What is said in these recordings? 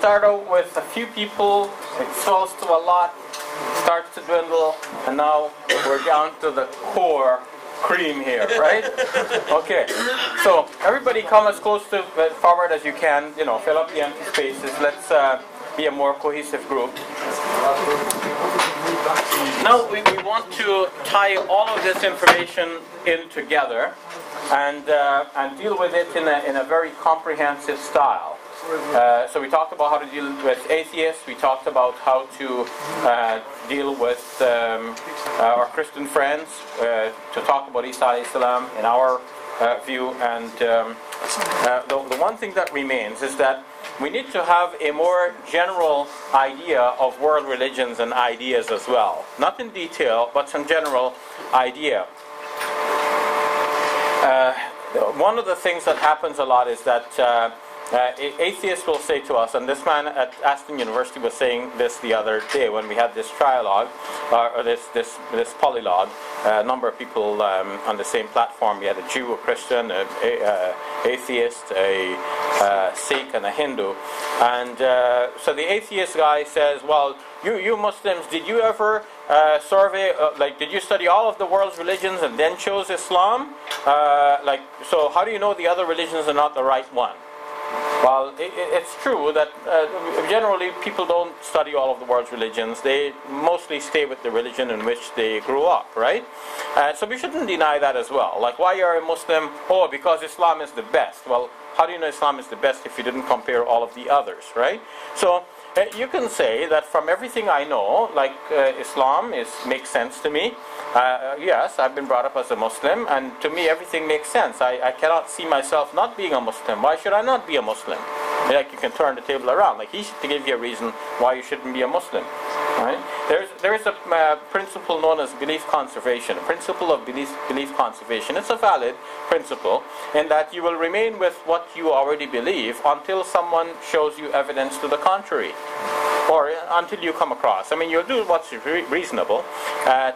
start out with a few people, it swells to a lot, starts to dwindle, and now we're down to the core cream here, right? Okay, so everybody come as close to forward as you can, you know, fill up the empty spaces. Let's be a more cohesive group. Now we want to tie all of this information in together and deal with it in a very comprehensive style. So we talked about how to deal with atheists, we talked about how to deal with our Christian friends, to talk about Isa alayhi salam in our view, and the one thing that remains is that we need to have a more general idea of world religions and ideas as well. Not in detail, but some general idea. One of the things that happens a lot is that atheists will say to us, and this man at Aston University was saying this the other day when we had this trialogue, or this polylogue, a number of people on the same platform. We had a Jew, a Christian, an atheist, a Sikh, and a Hindu. And so the atheist guy says, well, you Muslims, did you ever survey, did you study all of the world's religions and then chose Islam? So how do you know the other religions are not the right one? Well, it's true that generally people don't study all of the world's religions. They mostly stay with the religion in which they grew up, right? So we shouldn't deny that as well. Like, why are a Muslim? Oh, because Islam is the best. Well, how do you know Islam is the best if you didn't compare all of the others, right? So you can say that from everything I know, Islam makes sense to me. Yes, I've been brought up as a Muslim, and to me everything makes sense. I cannot see myself not being a Muslim. Why should I not be a Muslim? Like, you can turn the table around. Like, he should give you a reason why you shouldn't be a Muslim. Right? There is a principle known as belief conservation, a principle of belief conservation. It's a valid principle in that you will remain with what you already believe until someone shows you evidence to the contrary, or until you come across. I mean, you'll do what's reasonable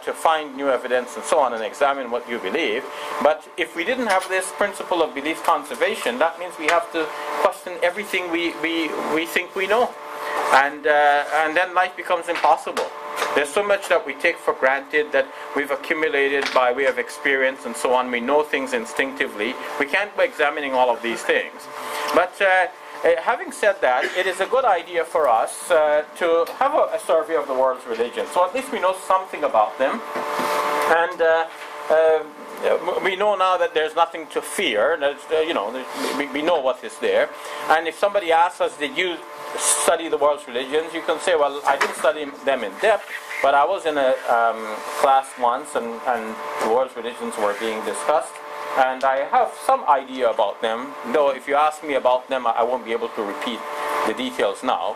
to find new evidence and so on and examine what you believe. But if we didn't have this principle of belief conservation, that means we have to question everything we think we know. And then life becomes impossible. There's so much that we take for granted that we've accumulated by way of experience and so on. We know things instinctively. We can't be examining all of these things. But having said that, it is a good idea for us to have a survey of the world's religions. So at least we know something about them. And we know now that there's nothing to fear. We know what is there. And if somebody asks us, did you study the world's religions? You can say, well, I didn't study them in depth, but I was in a class once and the world's religions were being discussed. And I have some idea about them, though if you ask me about them, I won't be able to repeat the details now.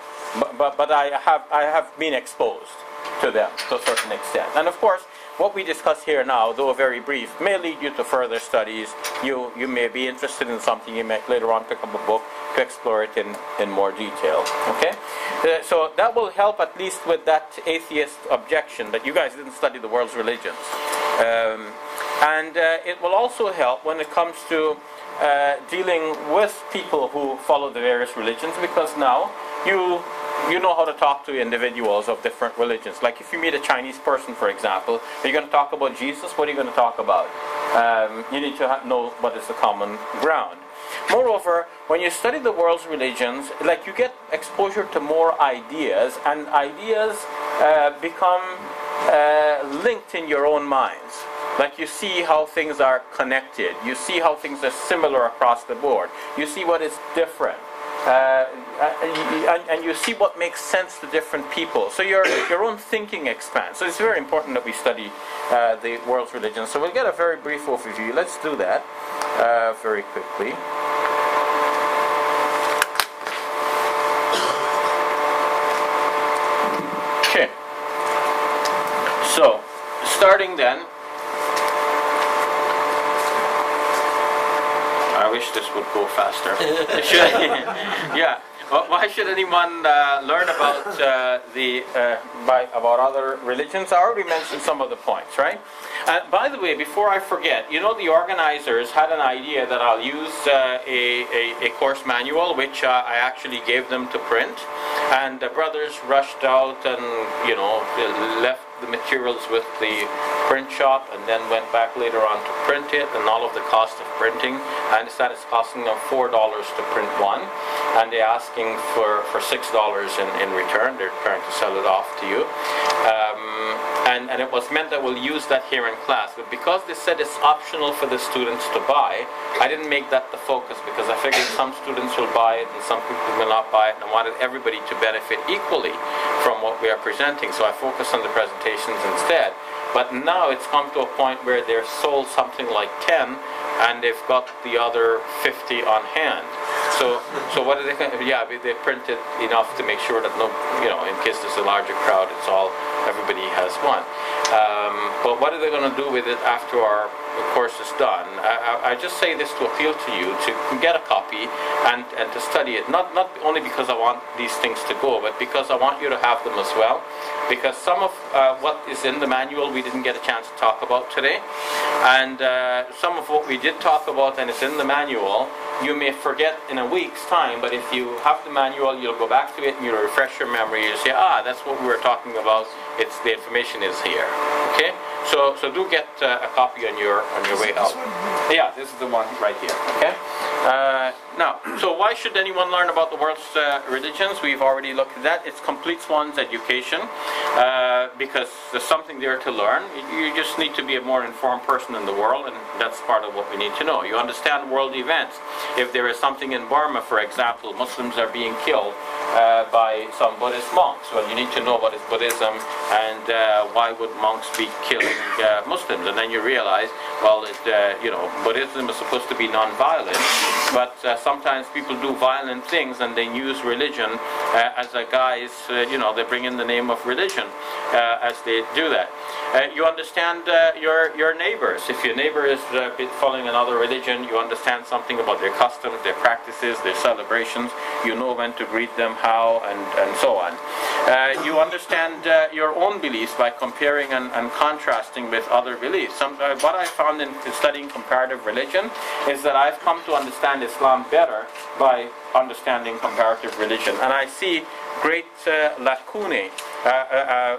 But I have been exposed to them to a certain extent. And of course, what we discuss here now, though very brief, may lead you to further studies. You may be interested in something. You may later on pick up a book to explore it in more detail. Okay? So that will help at least with that atheist objection that you guys didn't study the world's religions. And it will also help when it comes to dealing with people who follow the various religions, because now you know how to talk to individuals of different religions. Like if you meet a Chinese person, for example, are you going to talk about Jesus? What are you going to talk about? You need to know what is the common ground. Moreover, when you study the world's religions, like, you get exposure to more ideas, and ideas become linked in your own minds. Like, you see how things are connected. You see how things are similar across the board. You see what is different. And you see what makes sense to different people. So your own thinking expands. So it's very important that we study the world's religions. So we'll get a very brief overview. Let's do that very quickly. Okay. So, starting then, I wish this would go faster. Yeah. Why should anyone learn about about other religions? I already mentioned some of the points, right? By the way, before I forget, you know, the organizers had an idea that I'll use a course manual, which I actually gave them to print, and the brothers rushed out and, you know, left the materials with the print shop and then went back later on to print it, and all of the cost of printing. I understand it's costing them $4 to print one, and they're asking for $6 in return. They're trying to sell it off to you. And it was meant that we'll use that here in class, but because they said it's optional for the students to buy, I didn't make that the focus, because I figured some students will buy it and some people will not buy it, and I wanted everybody to benefit equally from what we are presenting, so I focused on the presentations instead. But now it's come to a point where they're sold something like 10, and they've got the other 50 on hand. So what are they going to, yeah, they printed enough to make sure that no, you know, in case there's a larger crowd, it's all, everybody has one. But what are they going to do with it after our course is done? I just say this to appeal to you to get a copy and to study it. Not only because I want these things to go, but because I want you to have them as well. Because some of what is in the manual we didn't get a chance to talk about today, and some of what we did talk about and it's in the manual, you may forget in a week's time, but if you have the manual, you'll go back to it and you'll refresh your memory. You'll say, that's what we were talking about. It's the information is here. Okay, so do get a copy on your way out. Yeah, this is the one right here. Okay. Now, so why should anyone learn about the world's religions? We've already looked at that. It completes one's education because there's something there to learn. You just need to be a more informed person in the world, and that's part of what we need to know. You understand world events. If there is something in Burma, for example, Muslims are being killed by some Buddhist monks. Well, you need to know what is Buddhism and why would monks be killing Muslims. And then you realize, well, you know, Buddhism is supposed to be non-violent, but sometimes people do violent things and they use religion as a guise, you know, they bring in the name of religion as they do that. You understand your neighbors. If your neighbor is following another religion, you understand something about their customs, their practices, their celebrations. You know when to greet them, how, and so on. You understand your own beliefs by comparing and contrasting with other beliefs. What I found in studying comparative religion is that I've come to understand Islam better by understanding comparative religion. And I see great lacunae,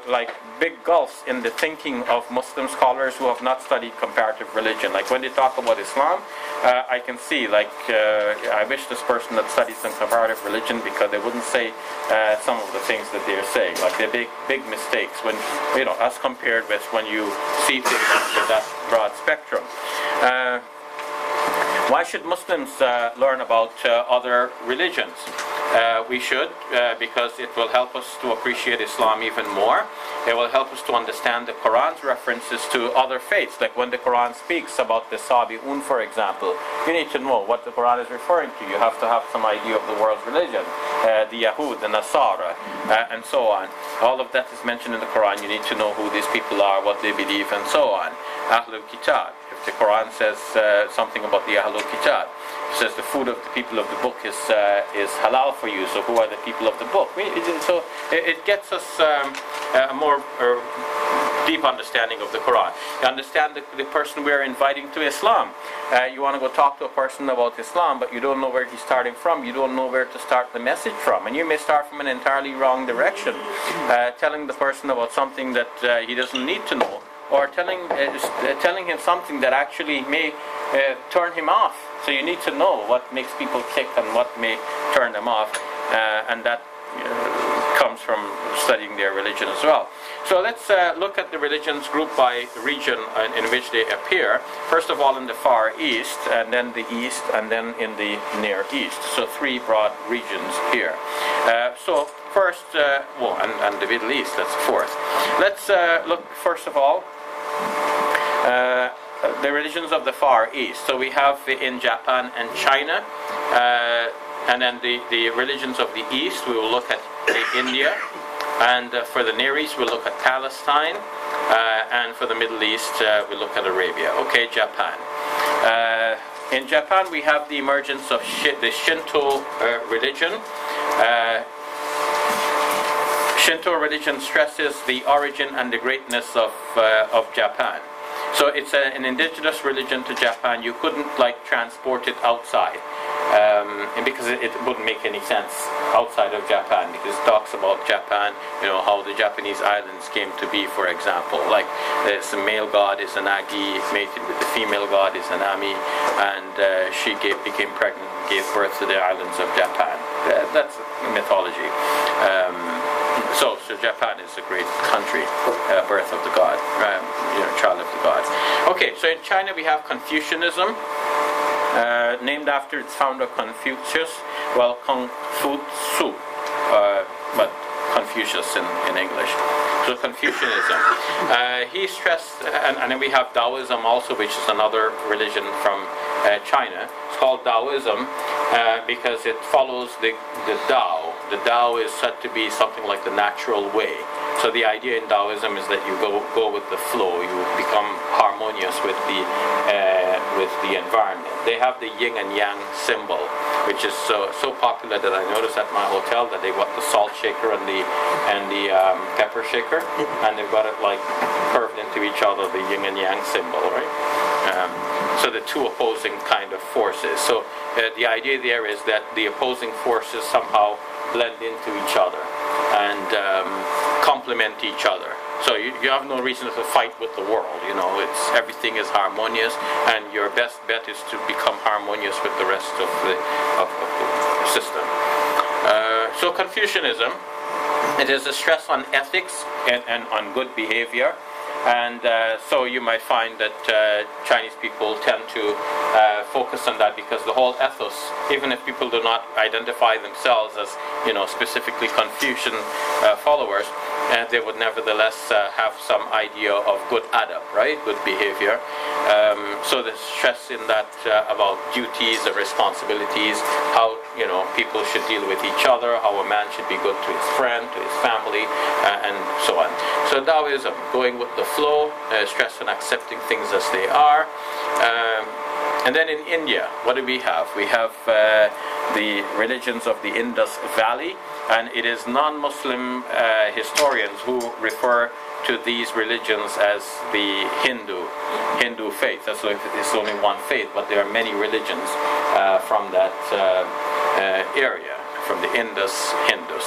like big gulfs in the thinking of Muslim scholars who have not studied comparative religion. Like when they talk about Islam, I can see, like, I wish this person had studied some comparative religion, because they wouldn't say some of the things that they're saying. Like they're big mistakes when, you know, as compared with when you see things with that broad spectrum. Why should Muslims learn about other religions? We should, because it will help us to appreciate Islam even more. It will help us to understand the Quran's references to other faiths. Like when the Quran speaks about the Sabi'un, for example, you need to know what the Quran is referring to. You have to have some idea of the world's religion, the Yahud, the Nasara, and so on. All of that is mentioned in the Quran. You need to know who these people are, what they believe, and so on. Ahlul Kitab. If the Quran says something about the Ahlul Kitab, it says the food of the people of the book is halal for you. So who are the people of the book? So it gets us a more deep understanding of the Quran. You understand the person we're inviting to Islam. You want to go talk to a person about Islam, but you don't know where he's starting from. You don't know where to start the message from. And you may start from an entirely wrong direction, telling the person about something that he doesn't need to know, or telling him something that actually may turn him off. So you need to know what makes people tick and what may turn them off, and that comes from studying their religion as well. So let's look at the religions grouped by region in which they appear. First of all in the Far East, and then the East, and then in the Near East. So three broad regions here. So first, and the Middle East, that's fourth. Let's look first of all the religions of the Far East. So we have in Japan and China, and then the religions of the East, we will look at India, and for the Near East we'll look at Palestine, and for the Middle East we'll look at Arabia. Okay, Japan. In Japan we have the emergence of the Shinto religion, Shinto religion stresses the origin and the greatness of Japan. So it's an indigenous religion to Japan. You couldn't like transport it outside, because it wouldn't make any sense outside of Japan, because it talks about Japan, how the Japanese islands came to be, for example. Like the male god is an Agi, mated with the female god is an Ami, and she became pregnant and gave birth to the islands of Japan. That's mythology. So Japan is a great country, birth of the god, child of the gods. Okay, so in China we have Confucianism, named after its founder Confucius. Well, Kung Fu Su, but Confucius in English. So Confucianism. He stressed, and then we have Taoism also, which is another religion from China. It's called Taoism because it follows the Tao. The Tao is said to be something like the natural way. So the idea in Taoism is that you go with the flow. You become harmonious with the environment. They have the yin and yang symbol, which is so popular that I noticed at my hotel that they got the salt shaker and the pepper shaker, and they've got it like curved into each other, the yin and yang symbol, right? So the two opposing kind of forces. So the idea there is that the opposing forces somehow blend into each other and complement each other. So you have no reason to fight with the world. Everything is harmonious, and your best bet is to become harmonious with the rest of the system. So Confucianism, it is a stress on ethics and on good behavior. And so you might find that Chinese people tend to focus on that, because the whole ethos, even if people do not identify themselves as specifically Confucian followers, they would nevertheless have some idea of good adab, right? Good behavior. So the stress in that about duties and responsibilities, how people should deal with each other, how a man should be good to his friend, to his family, and so on. So Taoism, going with the flow, stress on accepting things as they are. And then in India, what do we have? We have the religions of the Indus Valley, and it is non-Muslim historians who refer to these religions as the Hindu faith. That's why it's only one faith, but there are many religions from that area, from the Indus Hindus.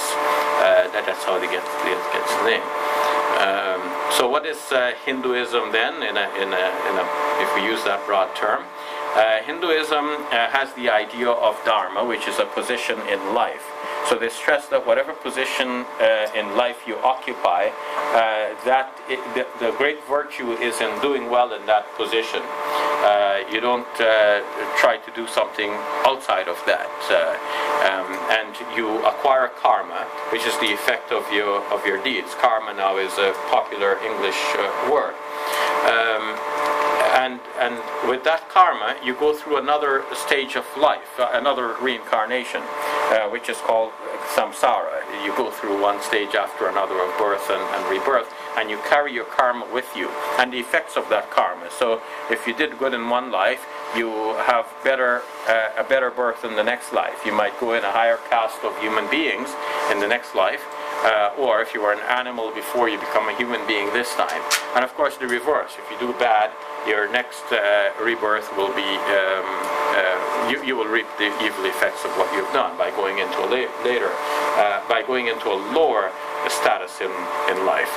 That's how they gets the name. So what is Hinduism then? If we use that broad term, Hinduism has the idea of dharma, which is a position in life. So they stress that whatever position in life you occupy, the great virtue is in doing well in that position. You don't try to do something outside of that, and you acquire karma, which is the effect of your deeds. Karma now is a popular English word. And with that karma, you go through another stage of life, another reincarnation, which is called Samsara. You go through one stage after another of birth and rebirth, and you carry your karma with you, and the effects of that karma. So if you did good in one life, you have a better birth in the next life. You might go in a higher caste of human beings in the next life, or if you were an animal before, you become a human being this time. And of course the reverse. If you do bad, your next rebirth will be, you will reap the evil effects of what you've done by going into a lower status in life.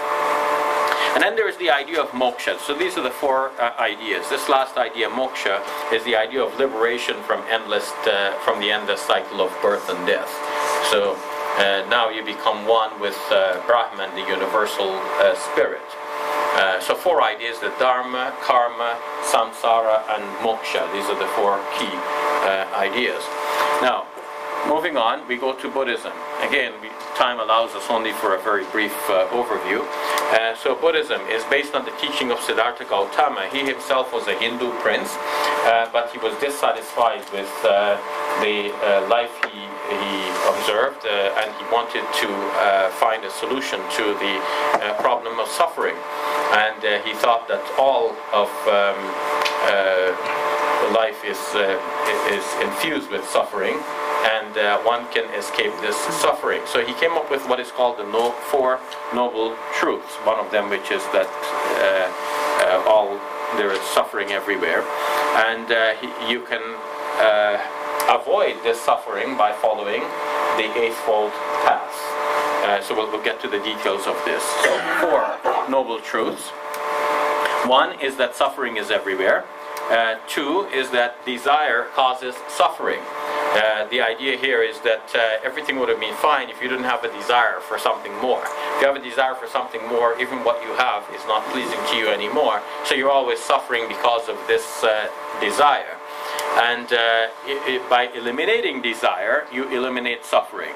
And then there is the idea of moksha. So these are the four ideas. This last idea, moksha, is the idea of liberation from the endless cycle of birth and death. So now you become one with Brahman, the universal spirit. So four ideas: the dharma, karma, samsara, and moksha. These are the four key ideas. Now, moving on, we go to Buddhism. Again, time allows us only for a very brief overview. So Buddhism is based on the teaching of Siddhartha Gautama. He himself was a Hindu prince, but he was dissatisfied with the life he observed, and he wanted to find a solution to the problem of suffering. And he thought that all of life is infused with suffering, and one can escape this suffering. So he came up with what is called the Four Noble Truths. One of them, which is that there is suffering everywhere, and you can avoid this suffering by following the Eightfold Path. So we'll get to the details of this. So, four noble truths. One is that suffering is everywhere. Two is that desire causes suffering. The idea here is that everything would have been fine if you didn't have a desire for something more. If you have a desire for something more, even what you have is not pleasing to you anymore. So you're always suffering because of this desire. And by eliminating desire, you eliminate suffering,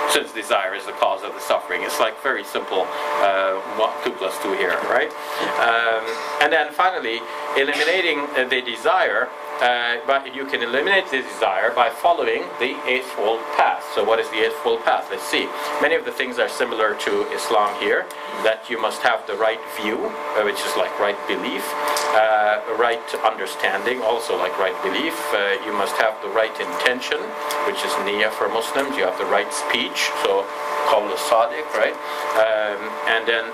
since desire is the cause of the suffering. It's like very simple 2 plus 2 here, right? And then finally, eliminating the desire, but you can eliminate the desire by following the Eightfold Path. So what is the Eightfold Path? Let's see. Many of the things are similar to Islam here, that you must have the right view, which is like right belief, right understanding, also like right belief. You must have the right intention, which is niyyah for Muslims. You have the right speech, so qawl as-sadiq, right? And then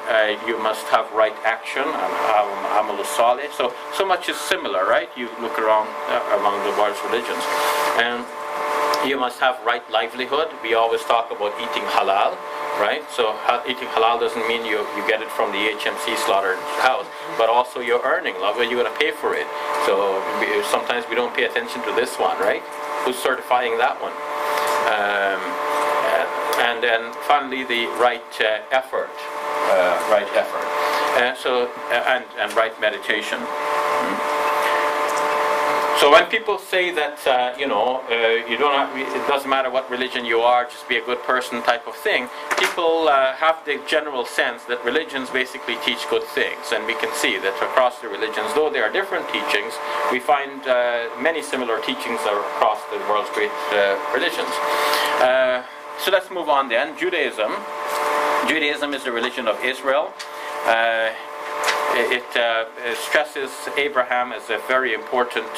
you must have right action, amal as-salih. So much is similar, right? You look around among the world's religions. And you must have right livelihood. We always talk about eating halal, right? So eating halal doesn't mean you get it from the HMC slaughterhouse, but also you're earning. You're going to pay for it. So sometimes we don't pay attention to this one, right? Who's certifying that one? And then finally the right effort, and right meditation. So when people say that you don't have, it doesn't matter what religion you are, just be a good person type of thing, people have the general sense that religions basically teach good things, and we can see that across the religions, though there are different teachings, we find many similar teachings across the world's great religions. So let's move on then. Judaism. Judaism is the religion of Israel. It stresses Abraham as a very important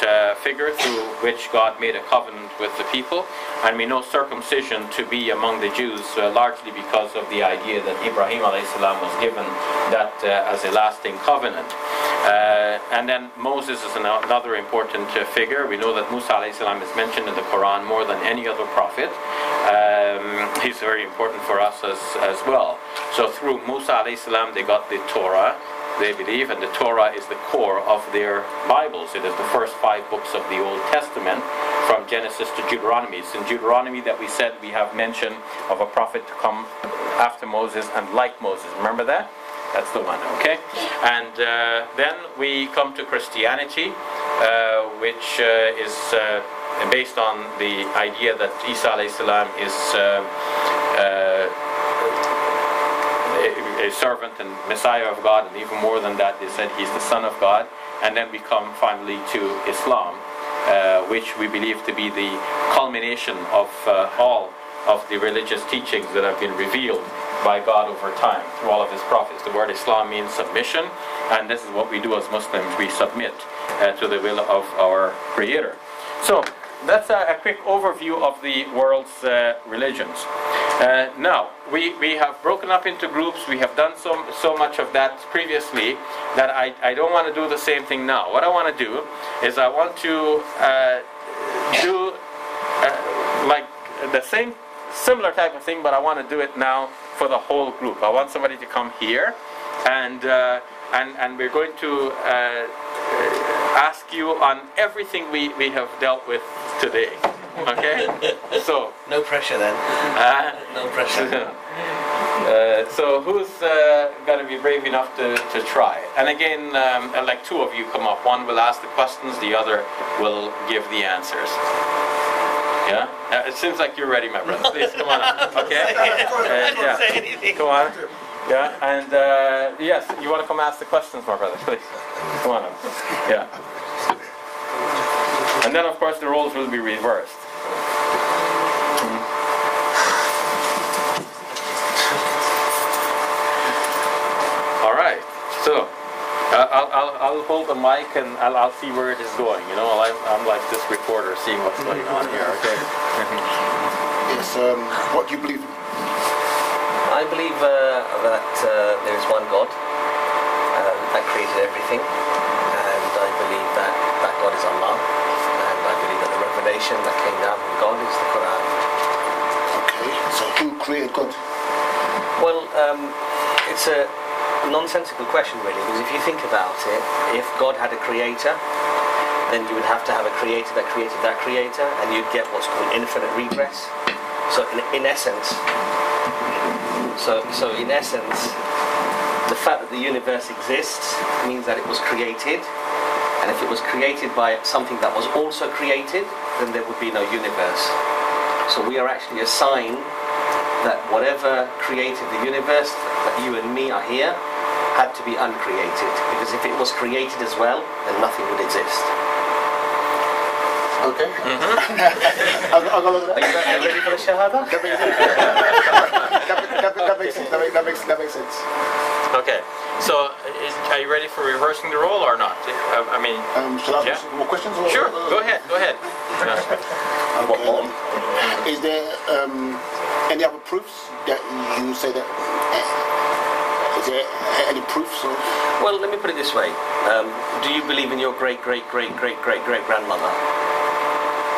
figure through which God made a covenant with the people, and we know circumcision to be among the Jews largely because of the idea that Ibrahim a.s. was given that as a lasting covenant. And then Moses is another important figure. We know that Musa a.s. is mentioned in the Quran more than any other prophet. He's very important for us as well. So through Musa a.s. they got the Torah, they believe, and the Torah is the core of their Bibles. It is the first 5 books of the Old Testament, from Genesis to Deuteronomy. It's in Deuteronomy that we said we have mention of a prophet to come after Moses and like Moses. Remember that? That's the one, okay? And then we come to Christianity, which is based on the idea that Isa a.s. is a servant and Messiah of God, and even more than that, they said he's the Son of God. And then we come finally to Islam, which we believe to be the culmination of all of the religious teachings that have been revealed by God over time through all of his prophets. The word Islam means submission, and this is what we do as Muslims. We submit to the will of our Creator. So that's a quick overview of the world's religions. Now, we have broken up into groups. We have done so much of that previously that I don't want to do the same thing now. What I want to do is I want to do like the similar type of thing, but I want to do it now for the whole group. I want somebody to come here, and we're going to ask you on everything we have dealt with today. Okay? So no pressure then. No pressure. So who's going to be brave enough to try? And again, like 2 of you come up. One will ask the questions, the other will give the answers. Yeah? It seems like you're ready, my brother. Please, come on up. Okay? I didn't say anything. Come on. Yeah, and yes, you want to come ask the questions, my brother, please. Come on up. Yeah. And then, of course, the roles will be reversed. All right. So, I'll hold the mic and I'll see where it is going. You know, I'm like this reporter seeing what's going on here. Okay. Yes. What do you believe in? I believe that there is one God that created everything, and I believe that God is Allah, and I believe that the revelation that came down from God is the Quran. Okay. So who created God? Well, it's a nonsensical question really, because if you think about it, if God had a creator, then you would have to have a creator that created that creator, and you'd get what's called infinite regress. So in essence, the fact that the universe exists means that it was created, and if it was created by something that was also created, then there would be no universe. So we are actually a sign that whatever created the universe, that you and me are here, had to be uncreated, because if it was created as well, then nothing would exist. Okay. Are you ready for the Shahada? That makes sense. Okay. So, are you ready for reversing the role or not? I mean, shall I ask more questions? Or, sure. Go ahead. Okay. Is there any other proofs that you say that? Is there any proofs? Or? Well, let me put it this way. Do you believe in your great-great-great-great-great-great-grandmother?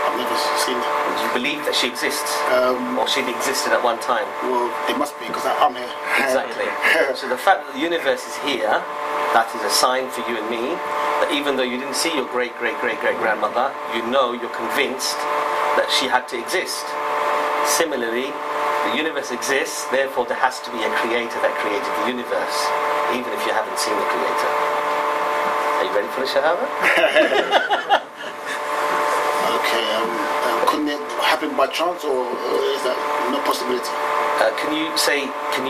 I've never seen that. Do you believe that she exists? Or she existed at one time? Well, it must be, because I'm here. Exactly. So the fact that the universe is here, that is a sign for you and me, that even though you didn't see your great-great-great-great-grandmother, you're convinced that she had to exist. Similarly, the universe exists, therefore there has to be a creator that created the universe, even if you haven't seen the creator. Are you ready for the Shahada? Okay, couldn't it happen by chance, or is that no possibility? Can you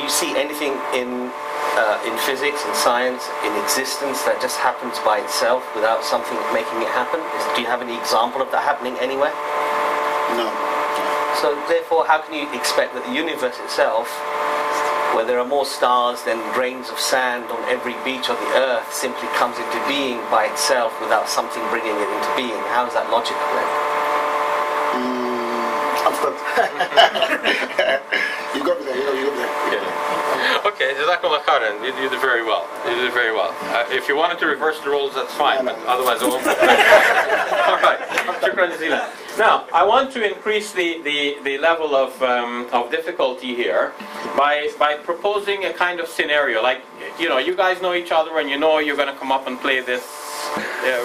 see anything in physics and science, in existence, that just happens by itself without something making it happen? Do you have any example of that happening anywhere? No. So therefore, how can you expect that the universe itself, where there are more stars than grains of sand on every beach of the earth, simply comes into being by itself without something bringing it into being? How is that logical then? I'm stuck. You got me there. Yeah. Okay, Jazakallah khairan. You did very well. If you wanted to reverse the roles, that's fine, but otherwise it won't. All right. Shukran jazeelan. Now, I want to increase the level of difficulty here by proposing a kind of scenario. Like, you guys know each other, and you're going to come up and play this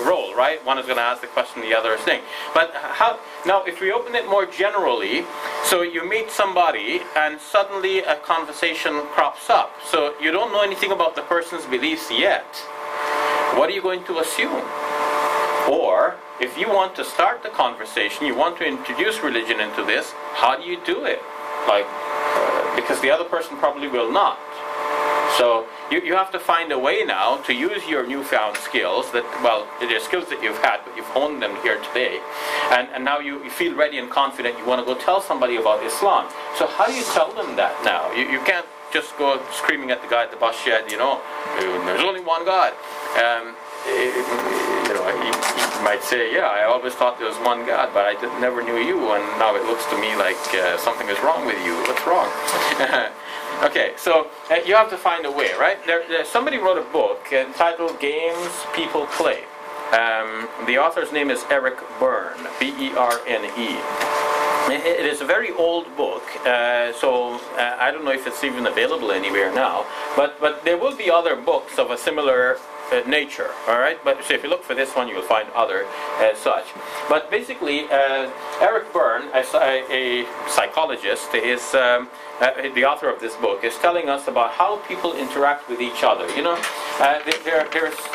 role, right? One is going to ask the question, the other is saying. But now, if we open it more generally, so you meet somebody, and suddenly a conversation crops up. So you don't know anything about the person's beliefs yet. What are you going to assume? Or, if you want to start the conversation, you want to introduce religion into this, how do you do it? Because the other person probably will not. So, you have to find a way now to use your newfound skills, they're skills that you've had, but you've honed them here today, and now you feel ready and confident, you want to go tell somebody about Islam. So how do you tell them that now? You can't just go screaming at the guy at the bus shed, there's only one God. He might say, yeah, I always thought there was one God, but I never knew you, and now it looks to me like something is wrong with you. What's wrong? Okay, so you have to find a way, right? Somebody wrote a book entitled Games People Play. The author's name is Eric Berne, B-E-R-N-E. It is a very old book, so I don't know if it's even available anywhere now, but there will be other books of a similar nature, all right? But so if you look for this one, you'll find other such. But basically, Eric Berne, a psychologist, is the author of this book, is telling us about how people interact with each other.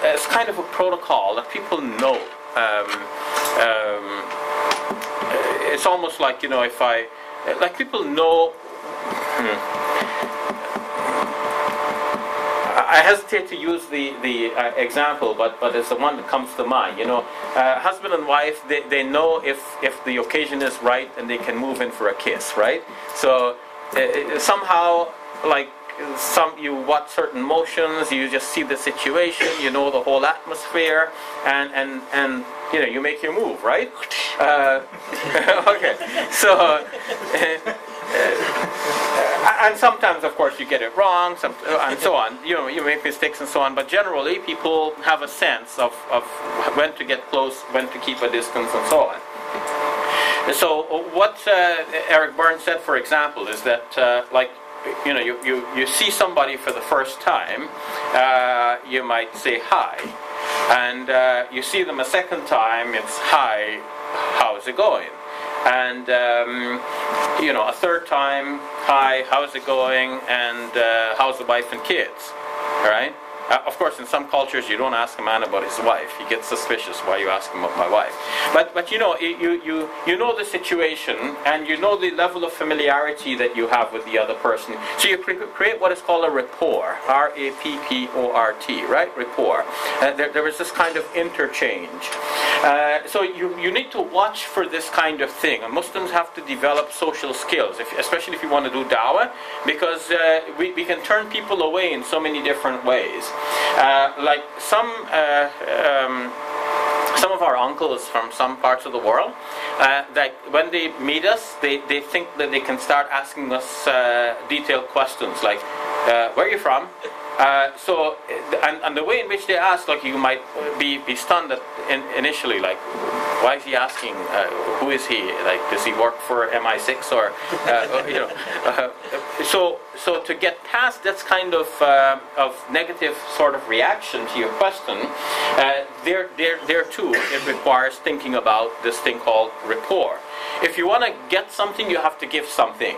There's kind of a protocol that people know. It's almost like, people know. I hesitate to use the example, but it's the one that comes to mind. Husband and wife, they know if the occasion is right, and they can move in for a kiss, right? So somehow, you watch certain motions, you just see the situation, you know the whole atmosphere, and you make your move, right? Okay, so and sometimes, of course, you get it wrong, and so on. You make mistakes and so on. But generally, people have a sense of when to get close, when to keep a distance, and so on. So what Eric Byrne said, for example, is that you see somebody for the first time, you might say hi, and you see them a second time, it's hi, how's it going? And a third time, hi, how's it going? And how's the wife and kids? All right. Of course, in some cultures, you don't ask a man about his wife. He gets suspicious. Why you ask him about my wife? But you know the situation, and you know the level of familiarity that you have with the other person. So you create what is called a rapport. R-A-P-P-O-R-T, right? Rapport. There is this kind of interchange. So you need to watch for this kind of thing. And Muslims have to develop social skills, especially if you want to do Dawah, because we can turn people away in so many different ways. Like some of our uncles from some parts of the world, that when they meet us, they think that they can start asking us detailed questions like, where are you from? And the way in which they ask, like, you might be stunned initially, like, why is he asking? Who is he? Like, does he work for MI6 or So to get past that kind of negative sort of reaction to your question, there too it requires thinking about this thing called rapport. If you want to get something, you have to give something.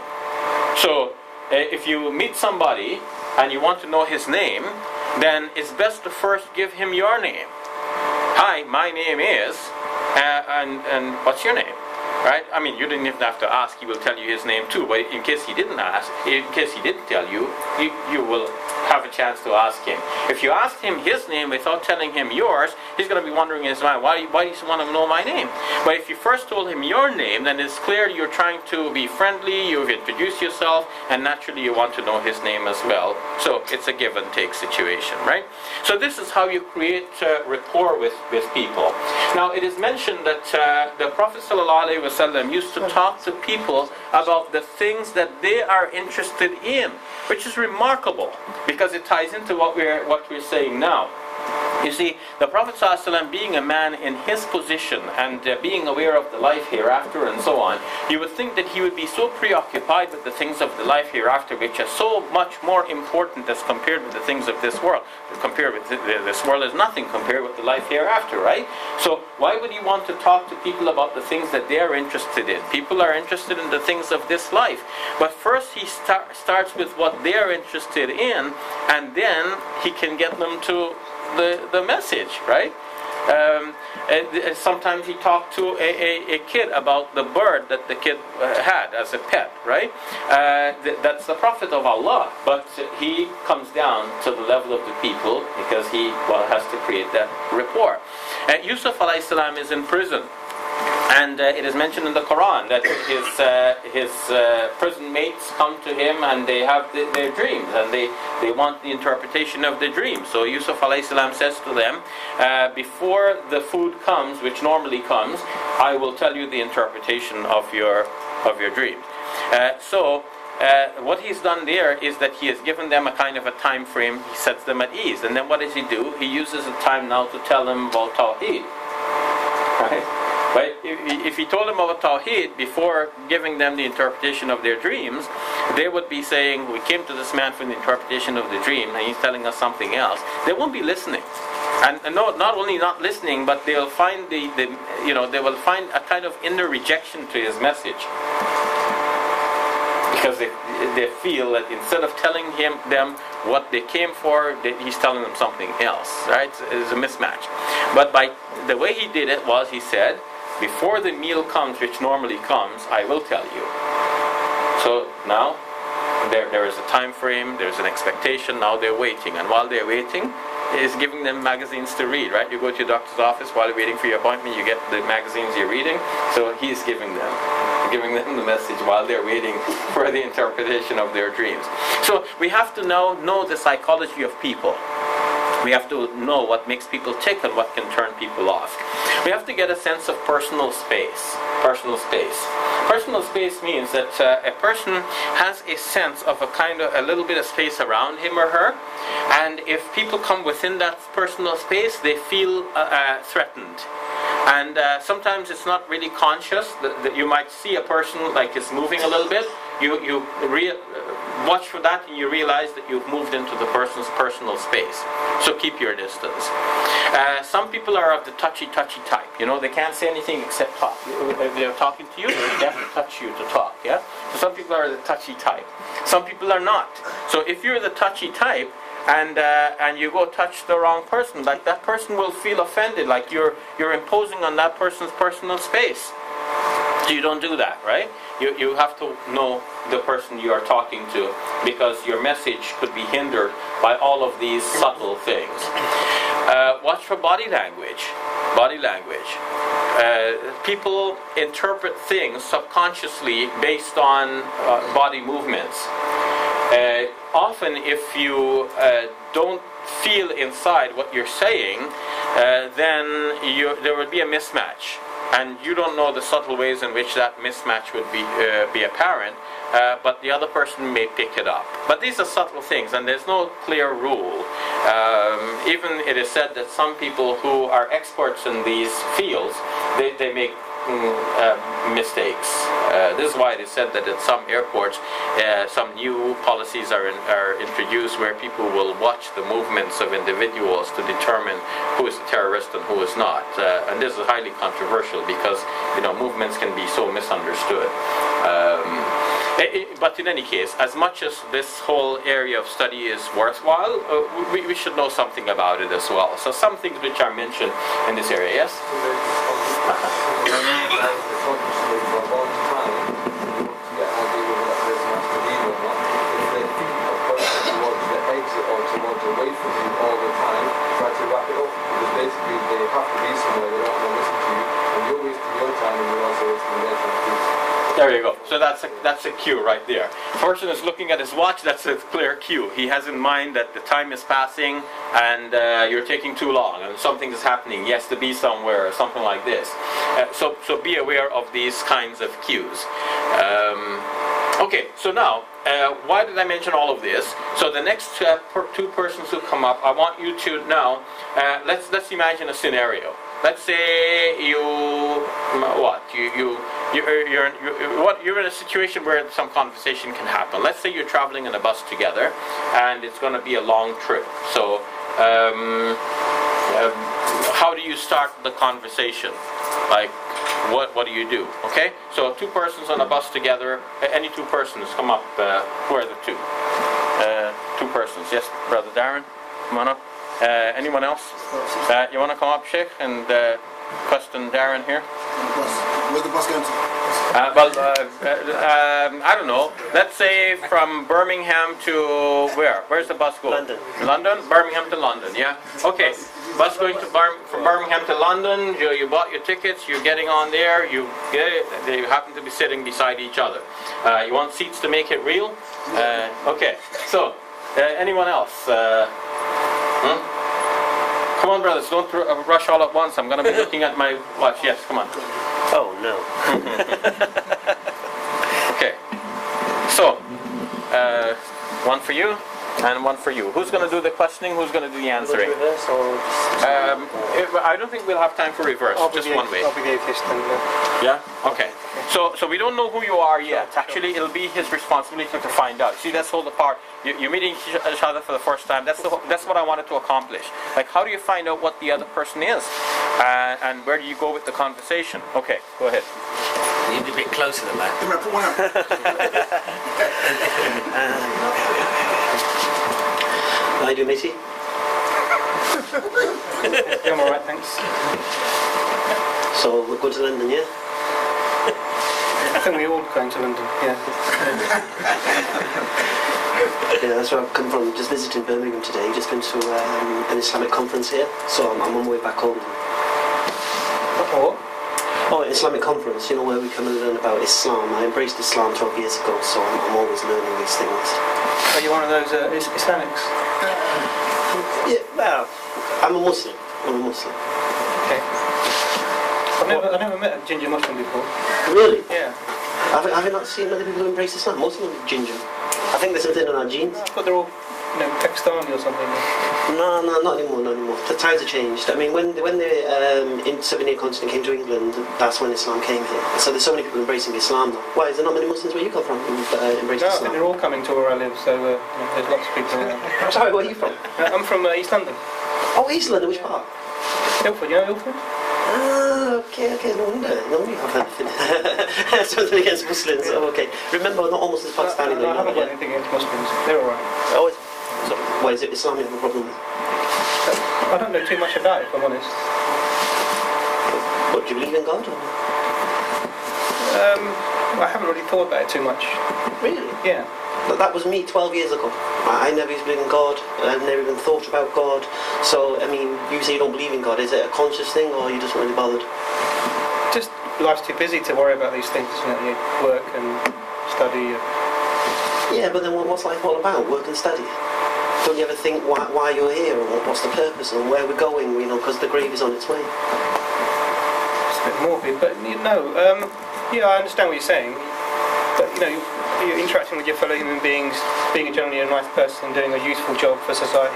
So if you meet somebody and you want to know his name, then it's best to first give him your name. Hi, my name is, and what's your name? Right? I mean, you didn't even have to ask. He will tell you his name too. But in case he didn't ask, in case he didn't tell you, you will have a chance to ask him. If you asked him his name without telling him yours, he's going to be wondering in his mind, why do you want to know my name? But if you first told him your name, then it's clear you're trying to be friendly, you've introduced yourself, and naturally you want to know his name as well. So it's a give and take situation, right? So this is how you create rapport with people. Now, it is mentioned that the Prophet ﷺ used to talk to people about the things that they are interested in, which is remarkable because it ties into what we're saying now. You see, the Prophet ﷺ, being a man in his position and being aware of the life hereafter and so on, you would think that he would be so preoccupied with the things of the life hereafter, which are so much more important as compared with the things of this world. Compared with this world is nothing compared with the life hereafter, right? So why would he want to talk to people about the things that they are interested in? People are interested in the things of this life. But first he starts with what they are interested in, and then he can get them to the message, right? Sometimes he talked to a kid about the bird that the kid had as a pet, right? That's the Prophet of Allah, but he comes down to the level of the people because he has to create that rapport. Yusuf alayhi salam is in prison. And it is mentioned in the Quran that his prison mates come to him and they have their dreams and they want the interpretation of the dream. So Yusuf alayhi salam says to them, before the food comes, which normally comes, I will tell you the interpretation of your dream. What he's done there is that he has given them a kind of a time frame. He sets them at ease. And then what does he do? He uses the time now to tell them about Tawheed. Right? But if he told them about Tawheed before giving them the interpretation of their dreams, they would be saying, we came to this man for the interpretation of the dream and he's telling us something else. They won't be listening. And not only not listening, but they'll find they will find a kind of inner rejection to his message. Because they feel that instead of telling them what they came for, he's telling them something else. Right? It's a mismatch. But by the way he did it was he said, before the meal comes, which normally comes, I will tell you. So now there is a time frame, there's an expectation, now they're waiting. And while they're waiting, is giving them magazines to read, right? You go to your doctor's office while you're waiting for your appointment, you get the magazines you're reading. So he's giving them the message while they're waiting for the interpretation of their dreams. So We have to now know the psychology of people. We have to know what makes people tick and what can turn people off. We have to get a sense of personal space. Personal space. Personal space means that a person has a sense of a little bit of space around him or her, and if people come within that personal space, they feel threatened. And sometimes it's not really conscious. That you might see a person like is moving a little bit. You watch for that, and you realize that you've moved into the person's personal space. So keep your distance. Some people are of the touchy type. You know, they can't say anything except talk. If they're talking to you, they have to touch you to talk. Yeah. So some people are the touchy type. Some people are not. So if you're the touchy type, and you go touch the wrong person, like that person will feel offended, like you're imposing on that person's personal space. So you don't do that, right? You have to know the person you are talking to, because your message could be hindered by all of these subtle things. Watch for body language. Body language. People interpret things subconsciously based on body movements. Often if you don't feel inside what you're saying, then there would be a mismatch. And you don't know the subtle ways in which that mismatch would be apparent, but the other person may pick it up. But these are subtle things, and there's no clear rule. Even it is said that some people who are experts in these fields, they make mistakes. This is why it is said that at some airports, some new policies are introduced where people will watch the movements of individuals to determine who is a terrorist and who is not. And this is highly controversial because, you know, movements can be so misunderstood. But in any case, as much as this whole area of study is worthwhile, we should know something about it as well. So some things which are mentioned in this area, yes? Away from you all the time, try to wrap it up, because basically they have to be somewhere, they don't want to listen to you, and you're wasting your time and you're also wasting their time too. There you go. So that's a cue right there. The person is looking at his watch. That's a clear cue. He has in mind that the time is passing and you're taking too long and something is happening. He has to be somewhere or something like this. So be aware of these kinds of cues. Okay, so now, why did I mention all of this? So the next two persons who come up, I want you to now, let's imagine a scenario. Let's say you're in a situation where some conversation can happen. Let's say you're traveling in a bus together, and it's going to be a long trip. So, how do you start the conversation? Like, what do you do? Okay, so two persons on a bus together. Any two persons come up. Who are the two? Two persons. Yes, Brother Darren, come on up. Anyone else? You want to come up, Sheikh, and question Darren here? Where's the bus going to? I don't know. Let's say from Birmingham to where? Where's the bus going? London. London? Birmingham to London, yeah? Okay. Bus going to from Birmingham to London. You bought your tickets. You're getting on there. You get it. They happen to be sitting beside each other. You want seats to make it real? Okay. So, anyone else? Come on, brothers. Don't rush all at once. I'm going to be looking at my watch. Yes, come on. Oh, no. Okay. So, one for you and one for you. Who's going to do the questioning? Who's going to do the answering? I don't think we'll have time for reverse. Just one way. I'll be the atheist then. Yeah? Okay. So we don't know who you are yet. Actually, it'll be his responsibility to find out. See, that's all the part. You're meeting each other for the first time. That's what I wanted to accomplish. Like, how do you find out what the other person is? And where do you go with the conversation? Okay, go ahead. You need to be a bit closer than that. How you doing, matey? Yeah, I'm alright, thanks. So, we're going to London, yeah? I think we're all going to London, yeah. Yeah, that's where I've come from. Just visiting Birmingham today. Just been to an Islamic conference here, so I'm on my way back home. What? Oh, Islamic conference, you know, where we come and learn about Islam. I embraced Islam 12 years ago, so I'm always learning these things. Are you one of those Islamics? Yeah, well, I'm a Muslim. Okay. I've never met a ginger Muslim before. Really? Yeah. Have you not seen other people who embrace Islam? Most of them are ginger. I think there's something in our genes. I thought they're all, Pakistani or something. No, not anymore. The times have changed. I mean, when the in southern continent came to England, that's when Islam came here. So there's so many people embracing Islam now. Why, is there not many Muslims where you come from who embrace No, I Islam? think they're all coming to where I live, so there's lots of people around. I'm sorry, where are you from? I'm from East London. Oh, East London, which part? Ilford, you know Ilford? Ah, okay, no wonder you have anything. Something against Muslims, oh, okay. Remember, not all Muslims Pakistani. No, I haven't got anything against Muslims, they're alright. Oh, so, why is it Islam you have a problem with? I don't know too much about it, if I'm honest. What, do you believe in God? Or? I haven't really thought about it too much. Really? Yeah. But that was me 12 years ago. I never used to believe in God. I've never even thought about God. So, I mean, you say you don't believe in God. Is it a conscious thing, or are you just really bothered? Just life's too busy to worry about these things, isn't it? You work and study. Yeah, but then what's life all about? Work and study. Don't you ever think why you're here, or what's the purpose, and where we're going? Because the grave is on its way. It's a bit morbid, but yeah, I understand what you're saying. But you're interacting with your fellow human beings, being generally a nice person, doing a useful job for society.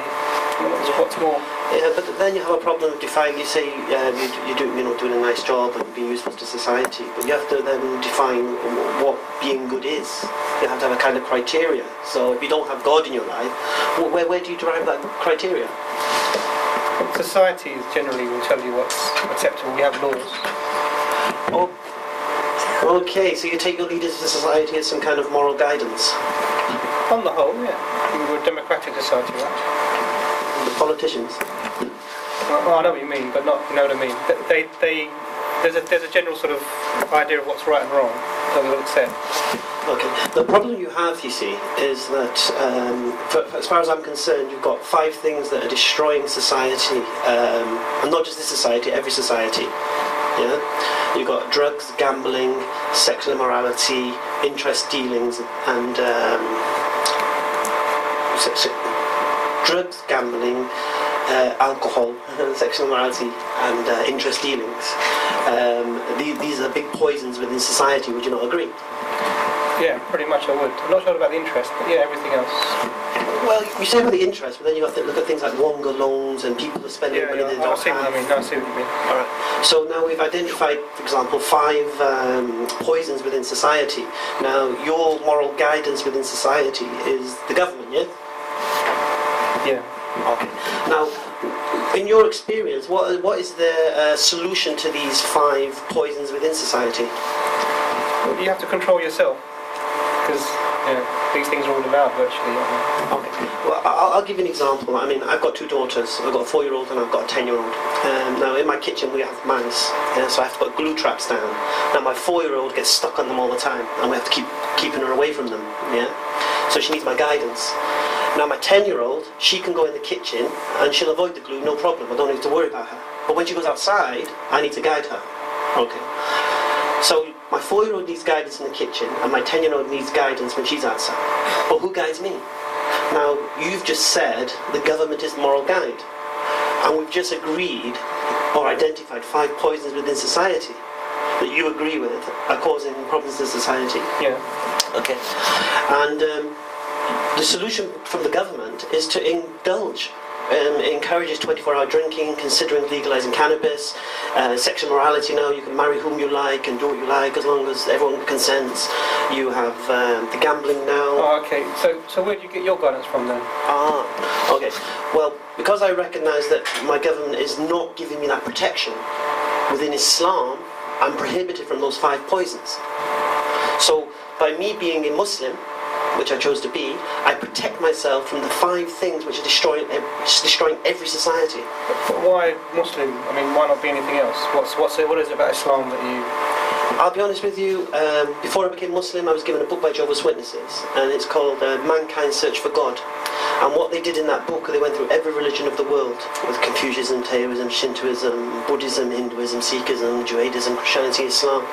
What's more? Yeah, but then you have a problem with defining. You say you're doing a nice job and being useful to society, but you have to then define what being good is. You have to have a kind of criteria. So if you don't have God in your life, where do you derive that criteria? Society generally will tell you what's acceptable. We have laws. Oh. Okay, so you take your leaders of society as some kind of moral guidance? On the whole, yeah. We're a democratic society, right? The politicians? Well, I know what you mean, but not, you know what I mean. There's a general sort of idea of what's right and wrong that we will accept. Okay, the problem you have, you see, is that, as far as I'm concerned, you've got 5 things that are destroying society, and not just this society, every society. Yeah, you've got drugs, gambling, sexual immorality, interest dealings, and drugs, gambling, alcohol, sexual immorality, and interest dealings. These are big poisons within society. Would you not agree? Yeah, pretty much I would. I'm not sure about the interest, but yeah, everything else. Well, you say about the interest, but then you have to look at things like Wonga loans and people are spending money they don't have. I see what you mean. Alright, so now we've identified, for example, 5 poisons within society. Now, your moral guidance within society is the government, yeah? Yeah. Okay. Now, in your experience, what is the solution to these 5 poisons within society? Well, you have to control yourself, because these things are all allowed virtually. Okay. Well, I'll give you an example. I mean, I've got 2 daughters. I've got a 4-year-old and I've got a 10-year-old. Now, in my kitchen we have mice, so I have to put glue traps down. Now, my 4-year-old gets stuck on them all the time, and we have to keep keeping her away from them. Yeah. So she needs my guidance. Now, my 10-year-old, she can go in the kitchen and she'll avoid the glue, no problem. I don't need to worry about her. But when she goes outside, I need to guide her. Okay. So my 4-year-old needs guidance in the kitchen, and my 10-year-old needs guidance when she's outside. But who guides me? Now, you've just said the government is the moral guide. And we've just agreed, or identified 5 poisons within society that you agree with are causing problems in society. Yeah. Okay. And the solution from the government is to indulge. It encourages 24-hour drinking, considering legalising cannabis, sexual morality now, you can marry whom you like and do what you like as long as everyone consents. You have the gambling now. Oh, okay. So where do you get your guidance from then? Ah, okay. Well, because I recognise that my government is not giving me that protection, within Islam, I'm prohibited from those 5 poisons. So, by me being a Muslim, which I chose to be, I protect myself from the 5 things which are destroying every society. But why Muslim? I mean, why not be anything else? What is it about Islam that you... I'll be honest with you, before I became Muslim I was given a book by Jehovah's Witnesses, and it's called Mankind's Search for God. And what they did in that book, they went through every religion of the world, with Confucianism, Taoism, Shintoism, Buddhism, Hinduism, Sikhism, Judaism, Christianity, Islam.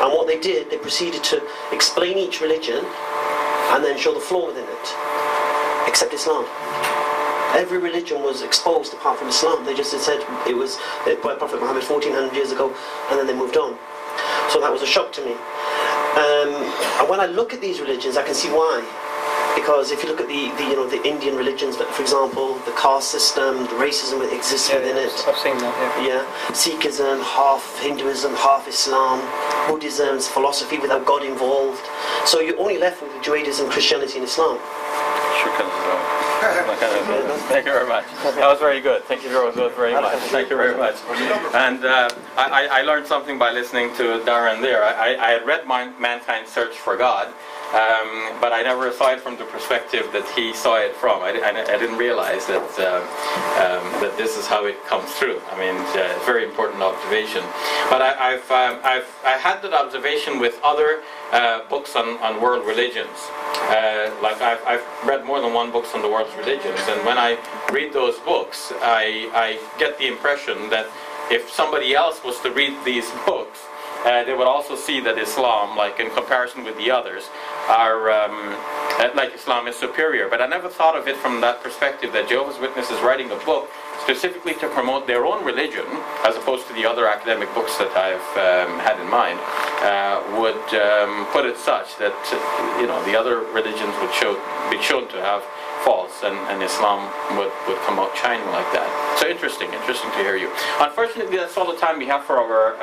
And what they did, they proceeded to explain each religion and then show the flaw within it, except Islam. Every religion was exposed apart from Islam. They just said it was by Prophet Muhammad 1400 years ago, and then they moved on. So that was a shock to me. And when I look at these religions, I can see why. Because if you look at the Indian religions, for example, the caste system, the racism that exists within it. I've seen that. Yeah, Sikhism, half Hinduism, half Islam. Buddhism's philosophy without God involved. So you're only left with Judaism, Christianity, and Islam. Thank you very much. That was very good. Thank you very much. Thank you very much. And I learned something by listening to Darren there. I had read Mankind's Search for God, but I never saw it from the perspective that he saw it from. I didn't realize that that this is how it comes through. I mean, it's a very important observation. But I've had that observation with other books on world religions. Like I've read more than one books on the world's religions, and when I read those books, I get the impression that if somebody else was to read these books, they would also see that Islam, like in comparison with the others, are like Islam is superior. But I never thought of it from that perspective, that Jehovah's Witnesses writing a book specifically to promote their own religion, as opposed to the other academic books that I've had in mind, would put it such that the other religions would be shown to have faults, and Islam would come out shining like that. So interesting to hear you. Unfortunately, that's all the time we have for our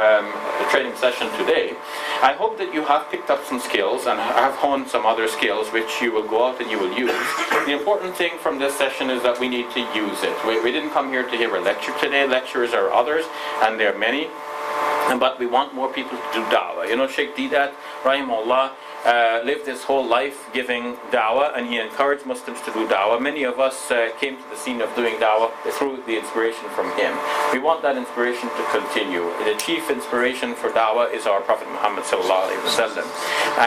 training session today. I hope that you have picked up some skills and have honed some other skills which you will go out and you will use. The important thing from this session is that we need to use it. We didn't come here to hear a lecture today. Lecturers are others, and there are many. But we want more people to do dawah. Sheikh Didat, rahimahullah, lived his whole life giving dawah, and he encouraged Muslims to do dawah. Many of us came to the scene of doing dawah through the inspiration from him. We want that inspiration to continue. The chief inspiration for dawah is our Prophet Muhammad sallallahu alaihi wasallam,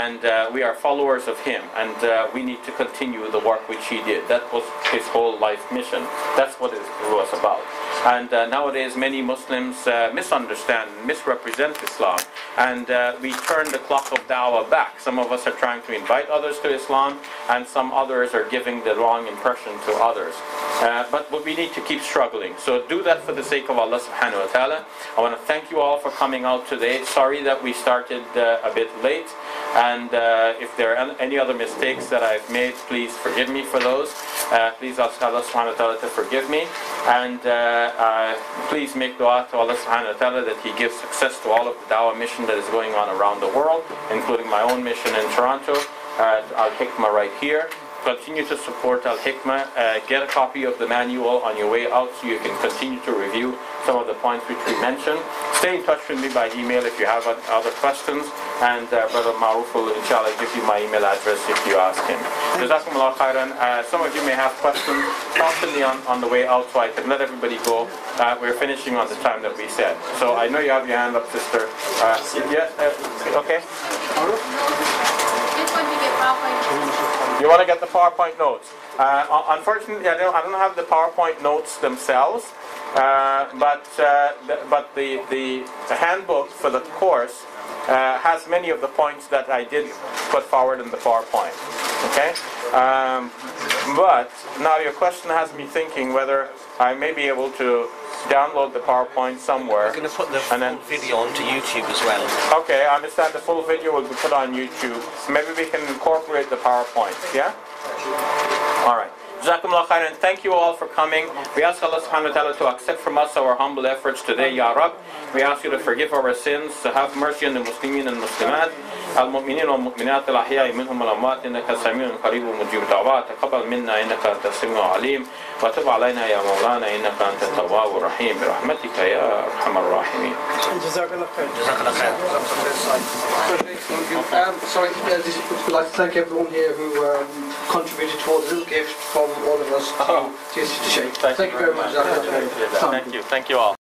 and we are followers of him, and we need to continue the work which he did. That was his whole life mission. That's what it was about. And nowadays many Muslims misunderstand, misrepresent Islam, and we turn the clock of dawah back. Some of us are trying to invite others to Islam, and some others are giving the wrong impression to others. But we need to keep struggling. So do that for the sake of Allah subhanahu wa ta'ala. I want to thank you all for coming out today. Sorry that we started a bit late, and if there are any other mistakes that I've made, please forgive me for those. Please ask Allah subhanahu wa ta'ala to forgive me, and please make dua to Allah subhanahu wa ta'ala that he gives success to all of the dawah mission that is going on around the world, including my own mission in Toronto, Al-Hikmah right here. Continue to support Al-Hikmah. Get a copy of the manual on your way out so you can continue to review some of the points which we mentioned. Stay in touch with me by email if you have other questions, and Brother Maruf will inshallah give you my email address if you ask him. Jazakumullah khairan. Some of you may have questions. Talk to me on the way out so I can let everybody go. We're finishing on the time that we said. So I know you have your hand up, sister. Okay. You want to get the PowerPoint notes? Unfortunately, I don't have the PowerPoint notes themselves, but the handbook for the course has many of the points that I did put forward in the PowerPoint. Okay, but now your question has me thinking whether I may be able to download the PowerPoint somewhere. We're going to put the full video onto YouTube as well. Okay, I understand the full video will be put on YouTube. Maybe we can incorporate the PowerPoint, yeah? Alright. Jazakumullah khairan. Thank you all for coming. We ask Allah subhanahu wa ta'ala to accept from us our humble efforts today, Ya Rab. We ask you to forgive our sins, to have mercy on the Muslimin and Muslimat, المؤمنين والمؤمنات الأحياء منهم والأموات إنك سميع قريب مجيب الدعوات تقبل منا إنك أنت السميع العليم وتب علينا يا مولانا إنك أنت التواب الرحيم برحمتك يا أرحم الراحمين. جزاك الله خير. جزاك الله خير. Sorry, we'd like to thank everyone here who contributed towards a little gift from all of us to Sheikh. Thank you very much. Thank you. Thank you all.